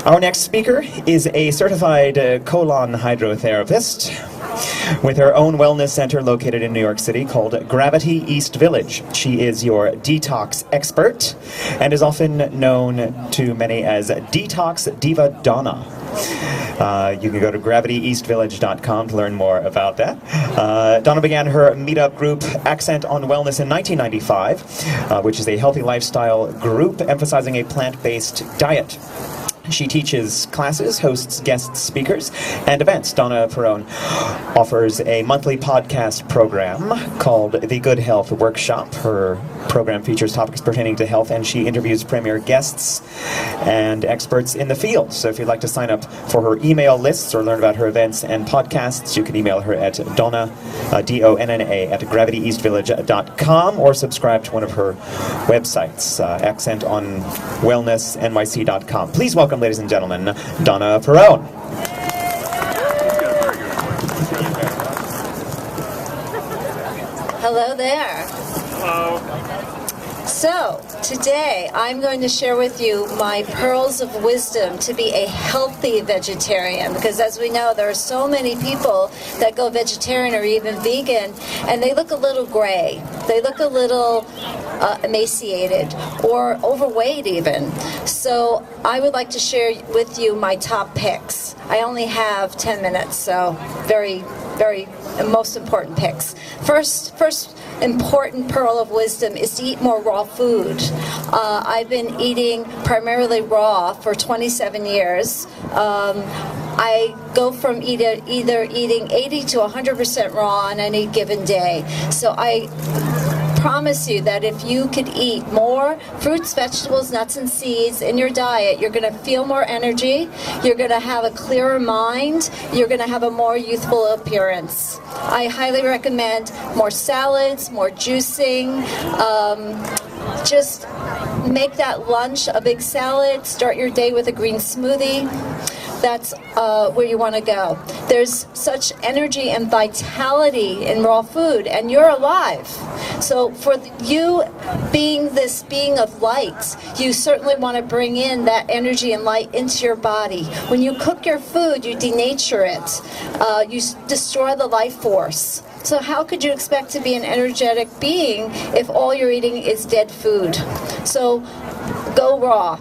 Our next speaker is a certified colon hydrotherapist with her own wellness center located in New York City called Gravity East Village. She is your detox expert and is often known to many as Detox Diva Donna. You can go to gravityeastvillage.com to learn more about that. Donna began her meetup group Accent on Wellness in 1995, which is a healthy lifestyle group emphasizing a plant-based diet. She teaches classes, hosts guest speakers, and events. Donna Perrone offers a monthly podcast program called The Good Health Workshop. Her program features topics pertaining to health, and she interviews premier guests and experts in the field. So if you'd like to sign up for her email lists or learn about her events and podcasts, you can email her at Donna, D-O-N-N-A, at gravityeastvillage.com, or subscribe to one of her websites, accentonwellnessnyc.com. Please welcome, ladies and gentlemen, Donna Perrone. Hello there. Hello. So, today I'm going to share with you my pearls of wisdom to be a healthy vegetarian, because as we know, there are so many people that go vegetarian or even vegan, and they look a little gray. They look a little emaciated or overweight even. So I would like to share with you my top picks. I only have 10 minutes, so very most important picks. First important pearl of wisdom is to eat more raw food. I've been eating primarily raw for 27 years. I go from either eating 80 to 100% raw on any given day. So I promise you that if you could eat more fruits, vegetables, nuts, and seeds in your diet, you're going to feel more energy, you're going to have a clearer mind, you're going to have a more youthful appearance. I highly recommend more salads, more juicing. Just make that lunch a big salad. Start your day with a green smoothie. That's where you want to go. There's such energy and vitality in raw food, and you're alive. So for you being this being of light, you certainly want to bring in that energy and light into your body. When you cook your food, you denature it. You destroy the life force. So how could you expect to be an energetic being if all you're eating is dead food? So go raw.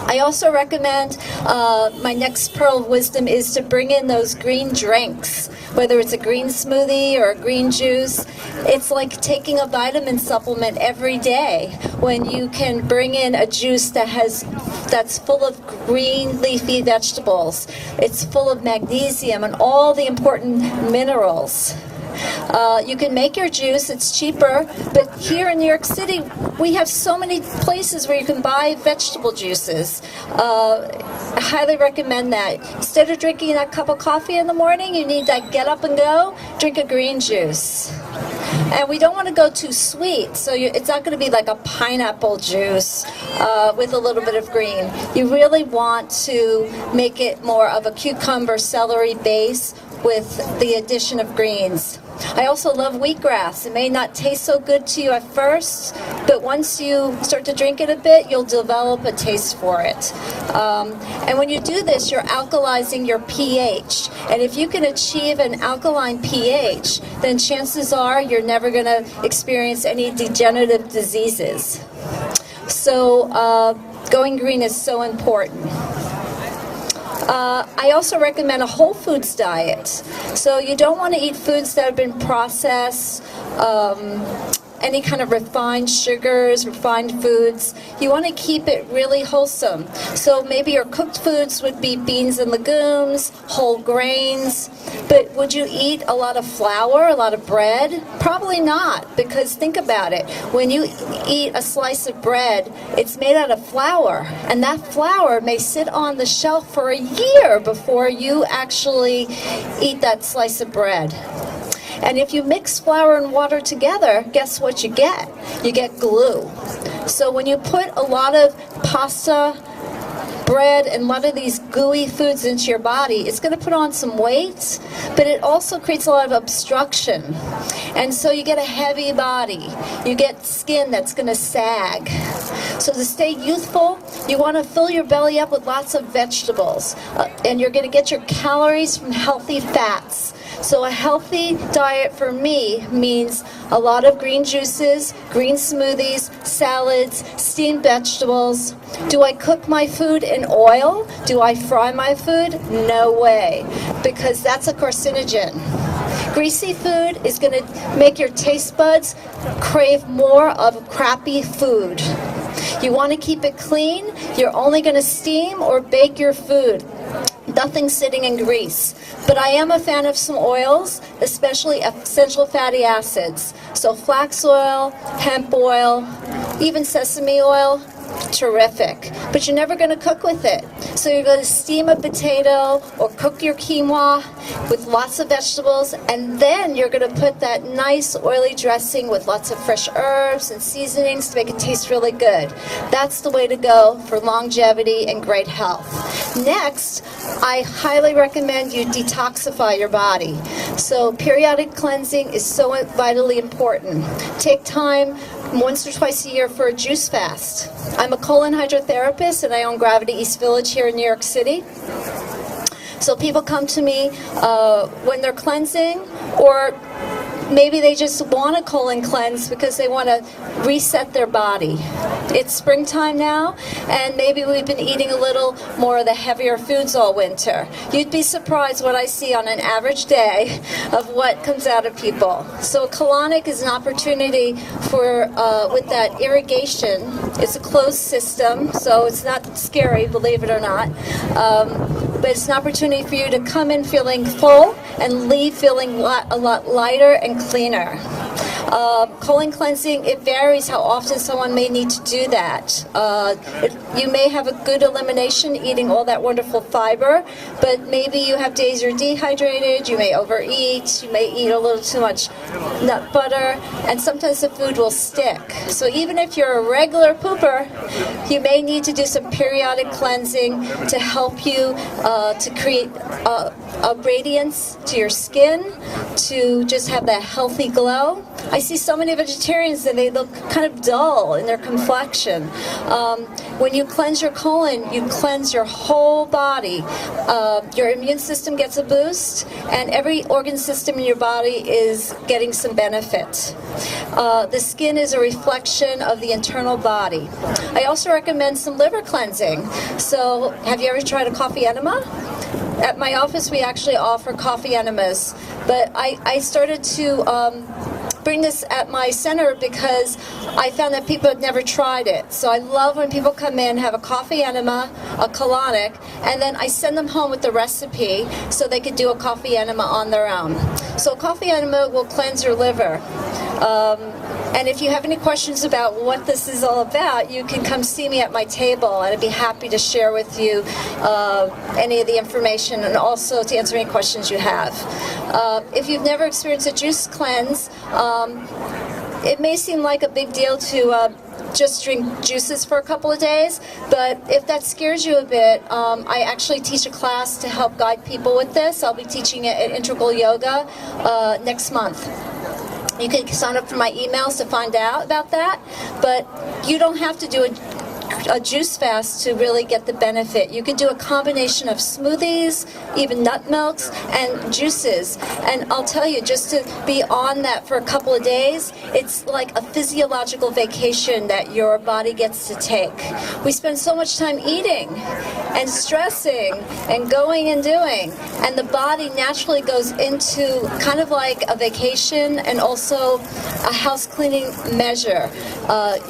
I also recommend my next pearl of wisdom is to bring in those green drinks, whether it's a green smoothie or a green juice. It's like taking a vitamin supplement every day when you can bring in a juice that's full of green leafy vegetables. It's full of magnesium and all the important minerals. You can make your juice, it's cheaper, but here in New York City, we have so many places where you can buy vegetable juices. I highly recommend that. Instead of drinking that cup of coffee in the morning, you need that get up and go, drink a green juice. And we don't want to go too sweet, so it's not going to be like a pineapple juice with a little bit of green. You really want to make it more of a cucumber celery base with the addition of greens. I also love wheatgrass. It may not taste so good to you at first, but once you start to drink it a bit, you'll develop a taste for it. And when you do this, you're alkalizing your pH. And if you can achieve an alkaline pH, then chances are you're never going to experience any degenerative diseases. So going green is so important. I also recommend a whole foods diet. So you don't want to eat foods that have been processed, any kind of refined sugars, refined foods. You want to keep it really wholesome. So maybe your cooked foods would be beans and legumes, whole grains. But would you eat a lot of flour, a lot of bread? Probably not, because think about it. When you eat a slice of bread, it's made out of flour, and that flour may sit on the shelf for a year before you actually eat that slice of bread. And if you mix flour and water together, guess what you get? You get glue. So when you put a lot of pasta, bread, and a lot of these gooey foods into your body, it's going to put on some weight, but it also creates a lot of obstruction. And so you get a heavy body. You get skin that's going to sag. So to stay youthful, you want to fill your belly up with lots of vegetables, and you're going to get your calories from healthy fats. So a healthy diet for me means a lot of green juices, green smoothies, salads, steamed vegetables. Do I cook my food in oil? Do I fry my food? No way, because that's a carcinogen. Greasy food is going to make your taste buds crave more of crappy food. You want to keep it clean. You're only going to steam or bake your food. Nothing sitting in grease. But I am a fan of some oils, especially essential fatty acids. So flax oil, hemp oil, even sesame oil, terrific. But you're never going to cook with it. So you're going to steam a potato or cook your quinoa with lots of vegetables, and then you're going to put that nice oily dressing with lots of fresh herbs and seasonings to make it taste really good. That's the way to go for longevity and great health. Next, I highly recommend you detoxify your body. So periodic cleansing is so vitally important. Take time once or twice a year for a juice fast. I'm a colon hydrotherapist, and I own Gravity East Village here in New York City. So people come to me when they're cleansing, or maybe they just want a colon cleanse because they want to reset their body. It's springtime now, and maybe we've been eating a little more of the heavier foods all winter. You'd be surprised what I see on an average day of what comes out of people. So colonic is an opportunity for, with that irrigation. It's a closed system, so it's not scary, believe it or not. But it's an opportunity for you to come in feeling full and leave feeling a lot lighter and cleaner. Colon cleansing, it varies how often someone may need to do that. You may have a good elimination eating all that wonderful fiber, but maybe you have days you're dehydrated, you may overeat, you may eat a little too much nut butter, and sometimes the food will stick. So even if you're a regular pooper, you may need to do some periodic cleansing to help you to create a radiance to your skin, to just have that healthy glow. I see so many vegetarians that they look kind of dull in their complexion. When you cleanse your colon, you cleanse your whole body. Your immune system gets a boost, and every organ system in your body is getting some benefit. The skin is a reflection of the internal body. I also recommend some liver cleansing. So, have you ever tried a coffee enema? At my office, we actually offer coffee enemas, but I started to bring this at my center because I found that people had never tried it. So I love when people come in, have a coffee enema, a colonic, and then I send them home with the recipe so they could do a coffee enema on their own. So a coffee enema will cleanse your liver. And if you have any questions about what this is all about, you can come see me at my table, and I'd be happy to share with you any of the information and also to answer any questions you have. If you've never experienced a juice cleanse, it may seem like a big deal to just drink juices for a couple of days, but if that scares you a bit, I actually teach a class to help guide people with this. I'll be teaching it at Integral Yoga next month. You can sign up for my emails to find out about that, but you don't have to do a juice fast to really get the benefit. You can do a combination of smoothies, even nut milks, and juices. And I'll tell you, just to be on that for a couple of days, it's like a physiological vacation that your body gets to take. We spend so much time eating and stressing and going and doing, and the body naturally goes into kind of like a vacation and also a house cleaning measure.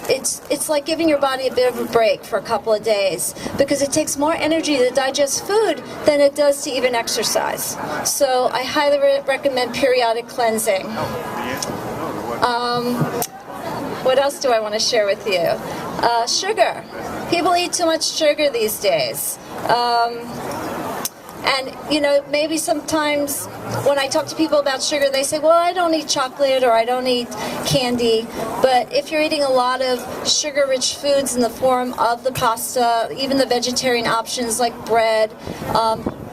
It's like giving your body a bit of a break for a couple of days because it takes more energy to digest food than it does to even exercise. So I highly recommend periodic cleansing. What else do I want to share with you? Sugar. People eat too much sugar these days. And, you know, maybe sometimes when I talk to people about sugar, they say, well, I don't eat chocolate or I don't eat candy. But if you're eating a lot of sugar-rich foods in the form of the pasta, even the vegetarian options like bread,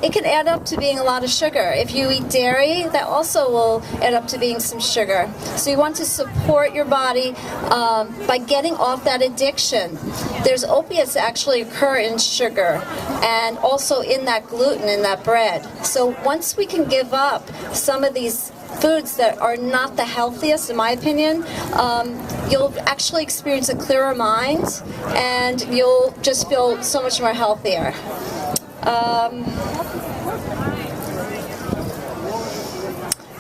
it can add up to being a lot of sugar. If you eat dairy, that also will add up to being some sugar. So you want to support your body by getting off that addiction. There's opiates that actually occur in sugar and also in that gluten in that bread. So once we can give up some of these foods that are not the healthiest, in my opinion, you'll actually experience a clearer mind and you'll just feel so much more healthier.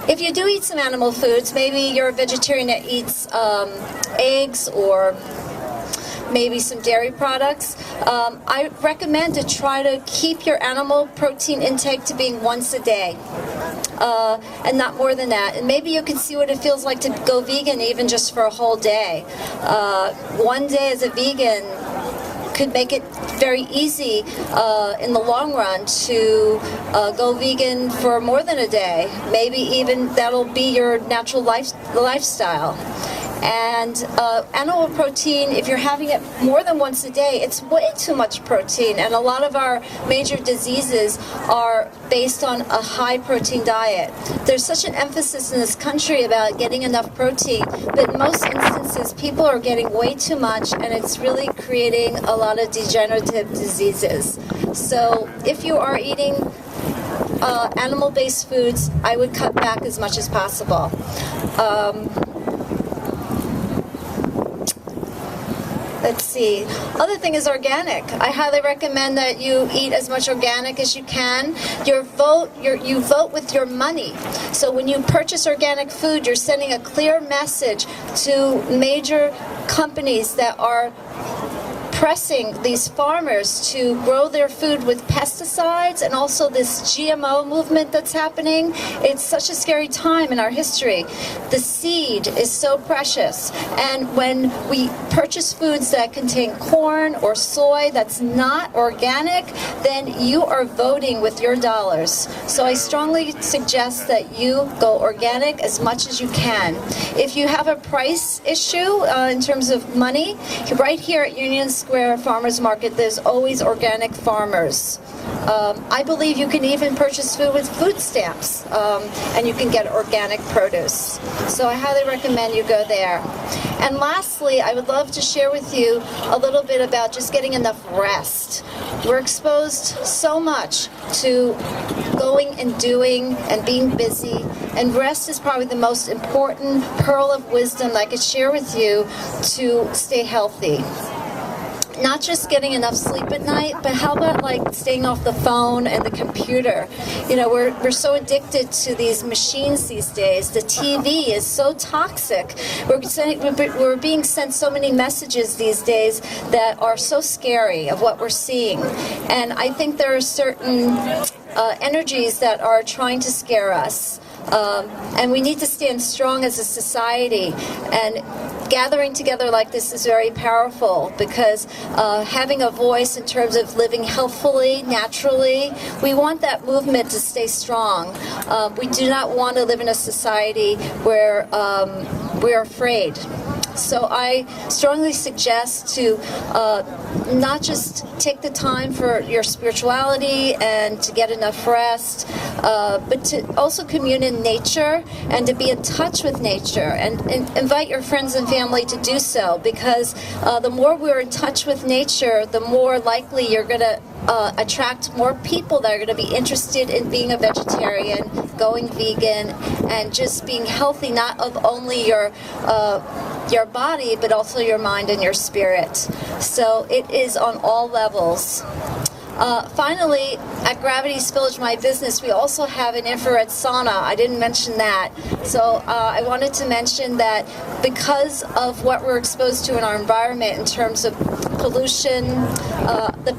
If you do eat some animal foods, maybe you're a vegetarian that eats eggs or maybe some dairy products, I recommend to try to keep your animal protein intake to being once a day. And not more than that. And maybe you can see what it feels like to go vegan even just for a whole day. One day as a vegan could make it very easy in the long run to go vegan for more than a day. Maybe even that'll be your natural lifestyle. And animal protein, if you're having it more than once a day, it's way too much protein. And a lot of our major diseases are based on a high protein diet. There's such an emphasis in this country about getting enough protein, but in most instances people are getting way too much and it's really creating a lot of degenerative diseases. So if you are eating animal-based foods, I would cut back as much as possible. Let's see. Other thing is organic. I highly recommend that you eat as much organic as you can. You vote with your money. So when you purchase organic food, you're sending a clear message to major companies that are pressing these farmers to grow their food with pesticides and also this GMO movement that's happening. It's such a scary time in our history. The seed is so precious, and when we purchase foods that contain corn or soy that's not organic, then you are voting with your dollars. So I strongly suggest that you go organic as much as you can. If you have a price issue in terms of money, right here at Union Square Farmers Market, there's always organic farmers. I believe you can even purchase food with food stamps, and you can get organic produce. So I highly recommend you go there. And lastly, I would love to share with you a little bit about just getting enough rest. We're exposed so much to going and doing and being busy, and rest is probably the most important pearl of wisdom that I could share with you to stay healthy. Not just getting enough sleep at night, but how about like staying off the phone and the computer? You know, we're so addicted to these machines these days. The TV is so toxic. We're being sent so many messages these days that are so scary of what we're seeing. And I think there are certain energies that are trying to scare us. And we need to stand strong as a society, and gathering together like this is very powerful because having a voice in terms of living healthfully, naturally, we want that movement to stay strong. We do not want to live in a society where we're afraid. So I strongly suggest to not just take the time for your spirituality and to get enough rest, but to also commune in nature and to be in touch with nature, and invite your friends and family to do so, because the more we're in touch with nature, the more likely you're going to attract more people that are going to be interested in being a vegetarian, going vegan, and just being healthy, not of only your body, but also your mind and your spirit. So it is on all levels. Finally, at Gravity's Village, my business, we also have an infrared sauna. I didn't mention that. So I wanted to mention that because of what we're exposed to in our environment in terms of pollution, the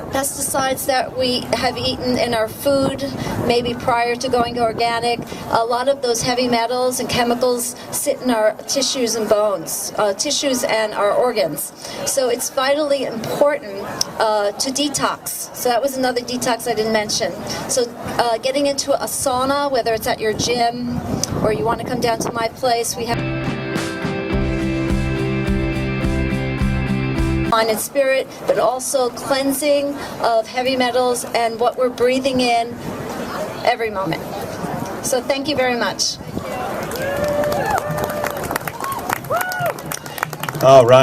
pesticides that we have eaten in our food, maybe prior to going to organic. A lot of those heavy metals and chemicals sit in our tissues and bones, tissues and our organs. So it's vitally important to detox. So that was another detox I didn't mention. So getting into a sauna, whether it's at your gym or you want to come down to my place, we have mind and spirit, but also cleansing of heavy metals and what we're breathing in every moment. So thank you very much. All right.